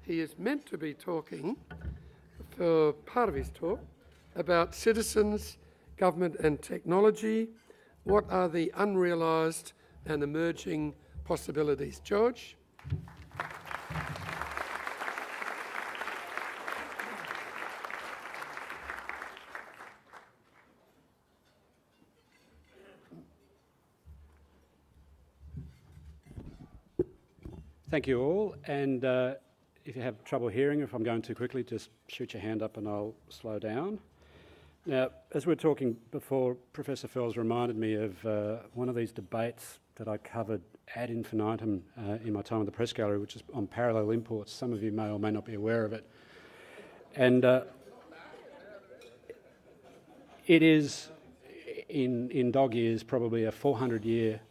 he is meant to be talking, for part of his talk, about citizens, government and technology. What are the unrealised and emerging possibilities? George? Thank you all, and if you have trouble hearing, if I'm going too quickly, just shoot your hand up and I'll slow down. Now, as we were talking before, Professor Fells reminded me of one of these debates that I covered ad infinitum in my time at the Press Gallery, which is on parallel imports. Some of you may or may not be aware of it. And it is, in dog years, probably a 400-year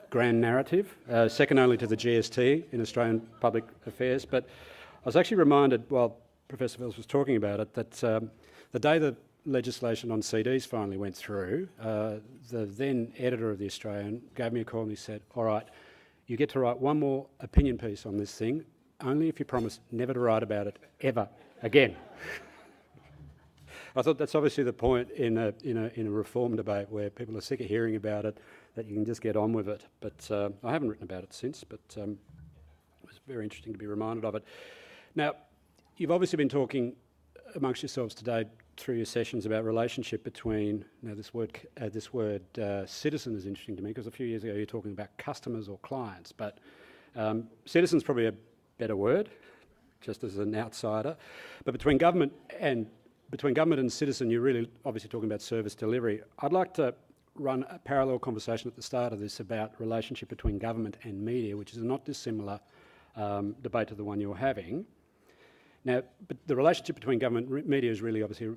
grand narrative, second only to the GST in Australian public affairs. But I was actually reminded, while Professor Fells was talking about it, that the day the legislation on CDs finally went through, the then editor of The Australian gave me a call and he said, "All right, you get to write one more opinion piece on this thing, only if you promise never to write about it ever again." I thought that's obviously the point in a reform debate where people are sick of hearing about it, that you can just get on with it. But I haven't written about it since, but it was very interesting to be reminded of it. Now, you've obviously been talking amongst yourselves today through your sessions about relationship between, now this word citizen is interesting to me, because a few years ago you were talking about customers or clients, but citizen's probably a better word, just as an outsider. But between government and citizen, you're really obviously talking about service delivery. I'd like to run a parallel conversation at the start of this about relationship between government and media, which is a not dissimilar debate to the one you're having. Now, but the relationship between government and media is really obviously,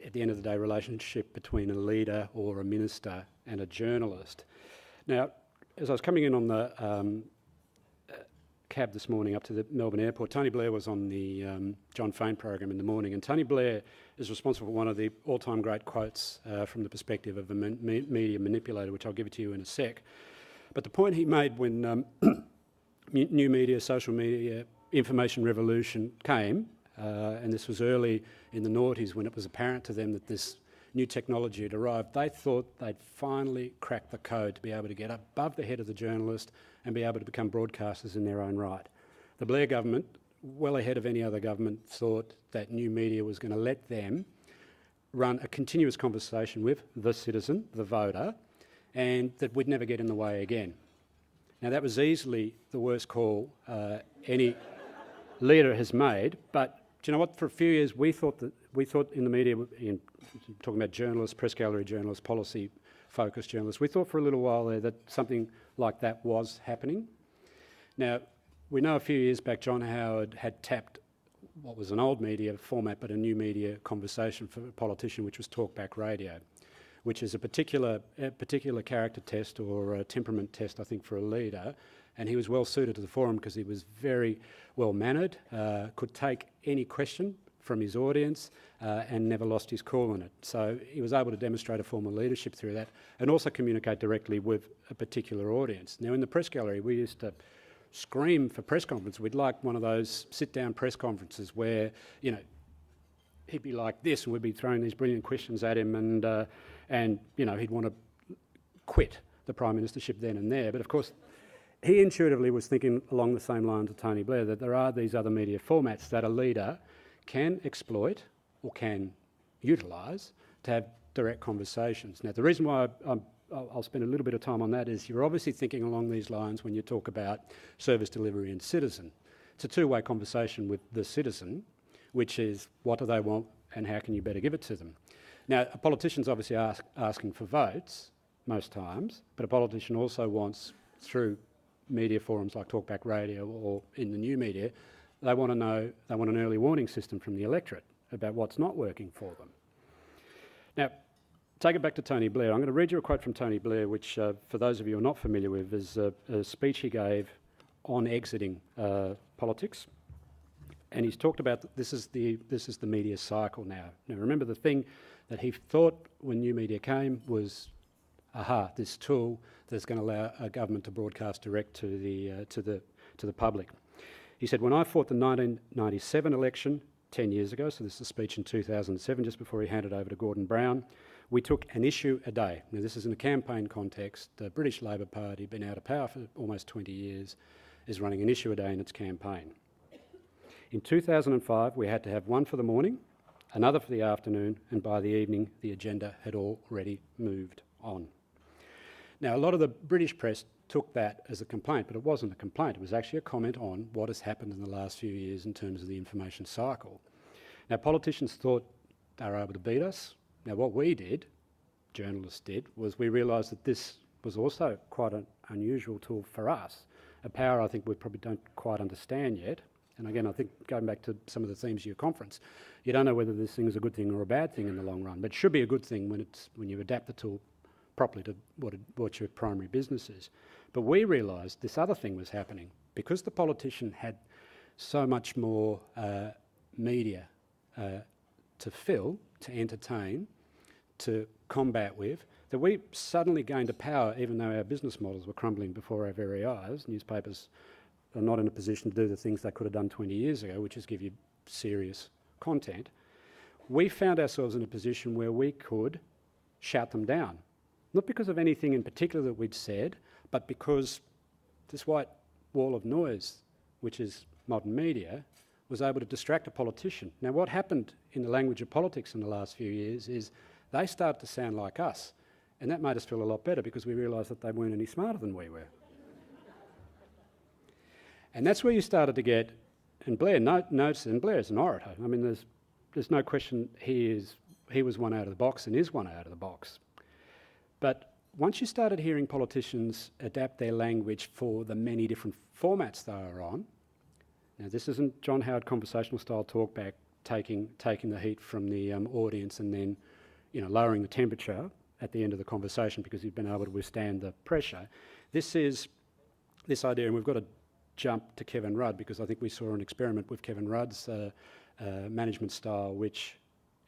at the end of the day, a relationship between a leader or a minister and a journalist. Now, as I was coming in on the cab this morning up to the Melbourne airport, Tony Blair was on the John Fain program in the morning, and Tony Blair is responsible for one of the all-time great quotes from the perspective of a media manipulator, which I'll give it to you in a sec. But the point he made when new media, social media, information revolution came, and this was early in the noughties when it was apparent to them that this new technology had arrived, they thought they'd finally cracked the code to be able to get above the head of the journalist and be able to become broadcasters in their own right. The Blair government, well ahead of any other government, thought that new media was going to let them run a continuous conversation with the citizen, the voter, and that we'd never get in the way again. Now, that was easily the worst call any leader has made, but do you know what? For a few years we thought in the media, talking about journalists, press gallery journalists, policy-focused journalists, we thought for a little while there that something like that was happening. Now, we know a few years back John Howard had tapped what was an old media format but a new media conversation for a politician, which was talkback radio, which is a particular character test or a temperament test, I think, for a leader. And he was well suited to the forum because he was very well mannered, could take any question from his audience and never lost his cool in it. So he was able to demonstrate a form of leadership through that and also communicate directly with a particular audience. Now, in the press gallery, we used to scream for press conference. We'd like one of those sit-down press conferences where, you know, he'd be like this and we'd be throwing these brilliant questions at him and you know, he'd want to quit the Prime Ministership then and there. But of course, he intuitively was thinking along the same lines of Tony Blair, that there are these other media formats that a leader can exploit or can utilise to have direct conversations. Now, the reason why I'll spend a little bit of time on that is you're obviously thinking along these lines when you talk about service delivery and citizen. It's a two-way conversation with the citizen, which is what do they want and how can you better give it to them. Now, a politician's obviously asking for votes most times, but a politician also wants, through media forums like Talkback Radio or in the new media, they want an early warning system from the electorate about what's not working for them. Now, take it back to Tony Blair. I'm going to read you a quote from Tony Blair, which for those of you who are not familiar with, is a speech he gave on exiting politics. And he's talked about this is the media cycle now. Now, remember, the thing that he thought when new media came was, this tool that's going to allow a government to broadcast direct to the public. He said, when I fought the 1997 election 10 years ago, so this is a speech in 2007, just before he handed over to Gordon Brown, we took an issue a day. Now, this is in a campaign context. The British Labor Party, been out of power for almost 20 years, is running an issue a day in its campaign. In 2005, we had to have one for the morning, another for the afternoon, and by the evening, the agenda had already moved on. Now, a lot of the British press took that as a complaint, but it wasn't a complaint. It was actually a comment on what has happened in the last few years in terms of the information cycle. Now, politicians thought they were able to beat us. Now, what we did, journalists did, was we realised that this was also quite an unusual tool for us, a power I think we probably don't quite understand yet. And again, I think going back to some of the themes of your conference, you don't know whether this thing is a good thing or a bad thing in the long run, but it should be a good thing when you adapt the tool properly to what your primary business is. But we realised this other thing was happening. Because the politician had so much more media to fill, to entertain, to combat with, that we suddenly gained a power even though our business models were crumbling before our very eyes. Newspapers are not in a position to do the things they could have done 20 years ago, which is give you serious content. We found ourselves in a position where we could shout them down. Not because of anything in particular that we'd said, but because this white wall of noise, which is modern media, was able to distract a politician. Now, what happened in the language of politics in the last few years is they started to sound like us, and that made us feel a lot better because we realised that they weren't any smarter than we were. And that's where you started to get, and Blair notes, and Blair's an orator. I mean, there's no question he was one out of the box and is one out of the box. But once you started hearing politicians adapt their language for the many different formats they were on, now this isn't John Howard conversational style talkback taking the heat from the audience and then lowering the temperature at the end of the conversation because you've been able to withstand the pressure. This is this idea, and we've got to jump to Kevin Rudd because I think we saw an experiment with Kevin Rudd's management style, which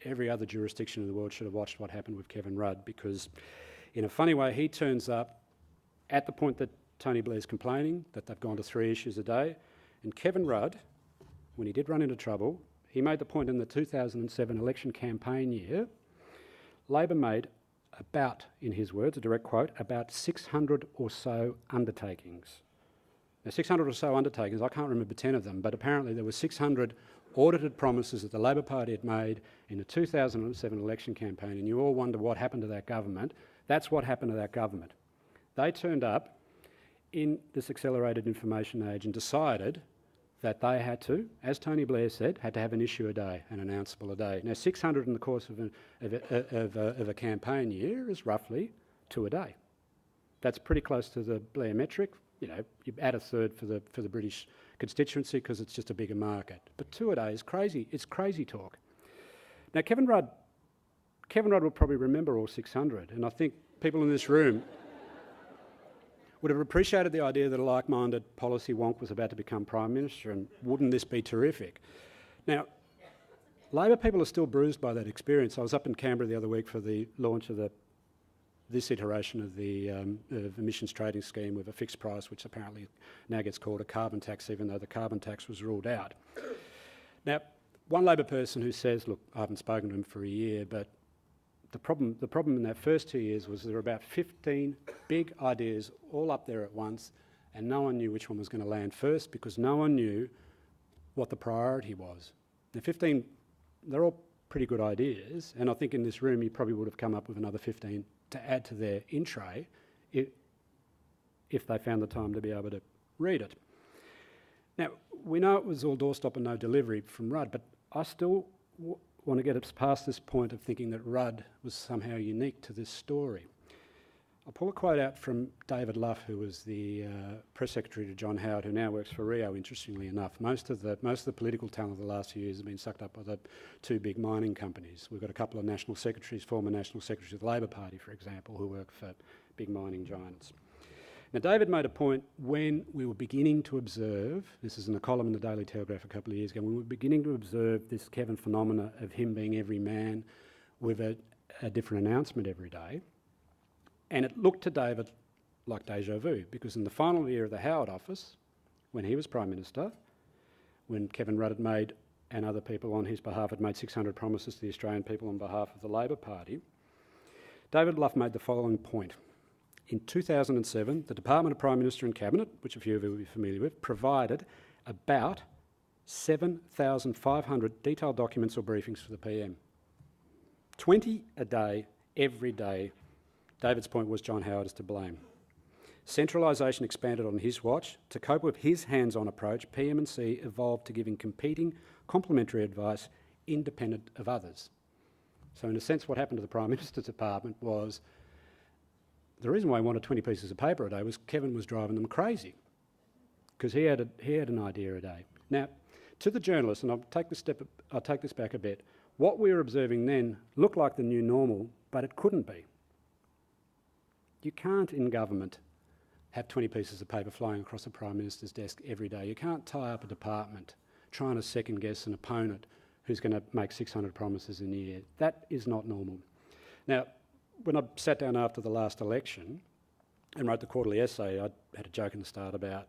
every other jurisdiction in the world should have watched what happened with Kevin Rudd, because in a funny way he turns up at the point that Tony Blair's complaining that they've gone to 3 issues a day, and Kevin Rudd, when he did run into trouble, he made the point in the 2007 election campaign year, Labor made about, in his words, a direct quote, about 600 or so undertakings. Now, 600 or so undertakings, I can't remember 10 of them, but apparently there were 600 audited promises that the Labor Party had made in the 2007 election campaign, and you all wonder what happened to that government. That's what happened to that government. They turned up in this accelerated information age and decided that they had to, as Tony Blair said, had to have an issue a day, an announceable a day. Now, 600 in the course of a campaign year is roughly 2 a day. That's pretty close to the Blair metric. You add a third for the British constituency because it's just a bigger market. But 2 a day is crazy. It's crazy talk. Now, Kevin Rudd will probably remember all 600, and I think people in this room would have appreciated the idea that a like-minded policy wonk was about to become Prime Minister, and wouldn't this be terrific? Now, Labor people are still bruised by that experience. I was up in Canberra the other week for the launch of this iteration of the emissions trading scheme with a fixed price, which apparently now gets called a carbon tax, even though the carbon tax was ruled out. Now, one Labor person who says, look, I haven't spoken to him for a year, but the problem in that first 2 years was there were about 15 big ideas all up there at once, and no one knew which one was going to land first because no one knew what the priority was. The 15, they're all pretty good ideas, and I think in this room you probably would have come up with another 15 to add to their in tray if they found the time to be able to read it. Now, we know it was all doorstop and no delivery from Rudd, but I still want to get us past this point of thinking that Rudd was somehow unique to this story. I'll pull a quote out from David Luff, who was the press secretary to John Howard, who now works for Rio, interestingly enough. Most of the political talent of the last few years has been sucked up by the 2 big mining companies. We've got a couple of national secretaries, former national secretaries of the Labor Party, for example, who work for big mining giants. Now, David made a point when we were beginning to observe, this is in a column in the Daily Telegraph a couple of years ago, when we were beginning to observe this Kevin phenomena of him being every man with a different announcement every day. And it looked to David like deja vu, because in the final year of the Howard office, when he was Prime Minister, when Kevin Rudd had made, and other people on his behalf had made 600 promises to the Australian people on behalf of the Labor Party, David Luff made the following point. In 2007, the Department of Prime Minister and Cabinet, which a few of you will be familiar with, provided about 7,500 detailed documents or briefings for the PM. 20 a day, every day. David's point was John Howard is to blame. Centralisation expanded on his watch. To cope with his hands-on approach, PM&C evolved to giving competing, complementary advice independent of others. So in a sense, what happened to the Prime Minister's department was the reason why he wanted 20 pieces of paper a day was Kevin was driving them crazy because he had an idea a day. Now, to the journalists, and I'll take this back a bit, what we were observing then looked like the new normal, but it couldn't be. You can't, in government, have 20 pieces of paper flying across the Prime Minister's desk every day. You can't tie up a department trying to second-guess an opponent who's going to make 600 promises in a year. That is not normal. Now, when I sat down after the last election and wrote the quarterly essay, I had a joke in the start about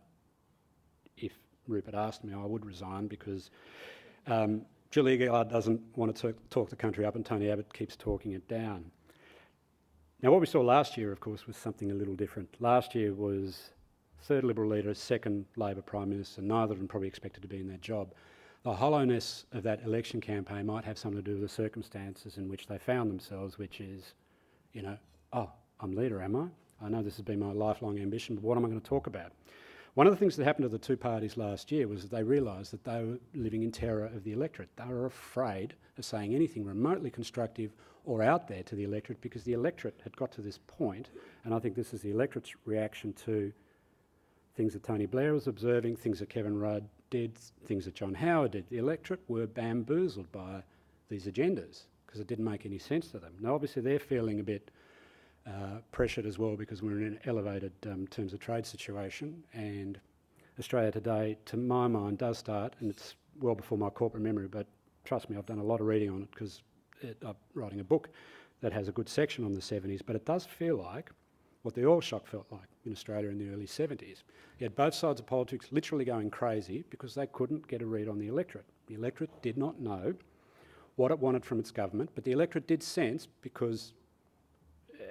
if Rupert asked me, I would resign because Julia Gillard doesn't want to talk the country up and Tony Abbott keeps talking it down. Now, what we saw last year, of course, was something a little different. Last year was third Liberal leader, second Labor Prime Minister, neither of them probably expected to be in that job. The hollowness of that election campaign might have something to do with the circumstances in which they found themselves, which is, you know, oh, I'm leader, am I? I know this has been my lifelong ambition, but what am I going to talk about? One of the things that happened to the two parties last year was that they realised that they were living in terror of the electorate. They were afraid of saying anything remotely constructive or out there to the electorate because the electorate had got to this point, and I think this is the electorate's reaction to things that Tony Blair was observing, things that Kevin Rudd did, things that John Howard did. The electorate were bamboozled by these agendas because it didn't make any sense to them. Now, obviously, they're feeling a bit pressured as well because we're in an elevated terms of trade situation, and Australia today, to my mind, does start, and it's well before my corporate memory, but trust me, I've done a lot of reading on it because I'm writing a book that has a good section on the 70s, but it does feel like what the oil shock felt like in Australia in the early 70s. You had both sides of politics literally going crazy because they couldn't get a read on the electorate. The electorate did not know what it wanted from its government, but the electorate did sense, because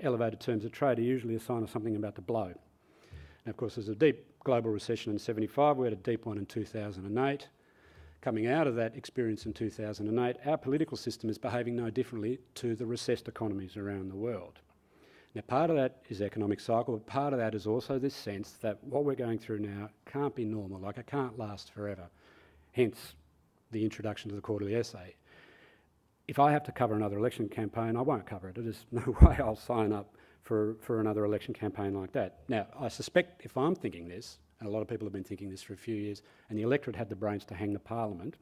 elevated terms of trade are usually a sign of something about to blow. Now, of course, there's a deep global recession in 75, we had a deep one in 2008. Coming out of that experience in 2008, our political system is behaving no differently to the recessed economies around the world. Now, part of that is economic cycle, but part of that is also this sense that what we're going through now can't be normal, like it can't last forever. Hence, the introduction to the quarterly essay. If I have to cover another election campaign, I won't cover it. There's no way I'll sign up for another election campaign like that. Now, I suspect if I'm thinking this, and a lot of people have been thinking this for a few years, and the electorate had the brains to hang the parliament,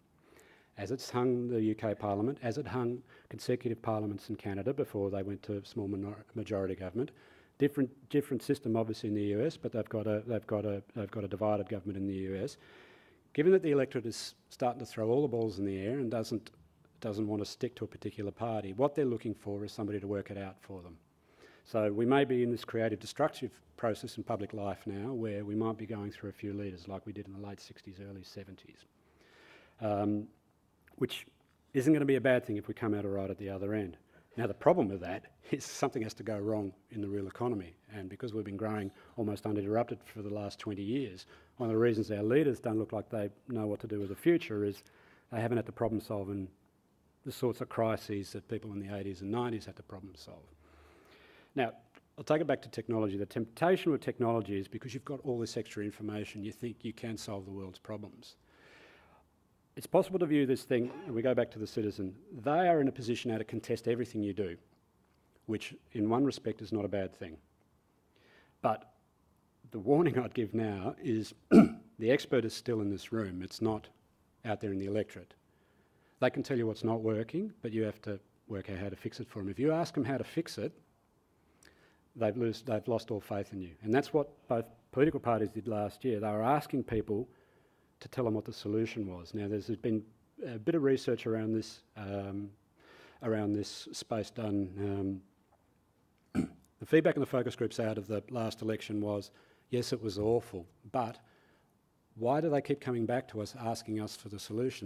as it's hung the UK Parliament, as it hung consecutive parliaments in Canada before they went to small majority government. Different system, obviously, in the US, but they've got a divided government in the US. Given that the electorate is starting to throw all the balls in the air and doesn't want to stick to a particular party, what they're looking for is somebody to work it out for them. So we may be in this creative destructive process in public life now, where we might be going through a few leaders like we did in the late 60s, early 70s. Which isn't going to be a bad thing if we come out all right at the other end. Now, the problem with that is something has to go wrong in the real economy, and because we've been growing almost uninterrupted for the last 20 years, one of the reasons our leaders don't look like they know what to do with the future is they haven't had to problem solve in the sorts of crises that people in the 80s and 90s had to problem solve. Now, I'll take it back to technology. The temptation with technology is because you've got all this extra information, you think you can solve the world's problems. It's possible to view this thing, and we go back to the citizen, they are in a position now to contest everything you do, which in one respect is not a bad thing. But the warning I'd give now is the expert is still in this room, it's not out there in the electorate. They can tell you what's not working, but you have to work out how to fix it for them. If you ask them how to fix it, they've lost all faith in you. And that's what both political parties did last year. They were asking people to tell them what the solution was. Now, there's been a bit of research around this space done. The feedback in the focus groups out of the last election was, yes, it was awful, but Why do they keep coming back to us asking us for the solution?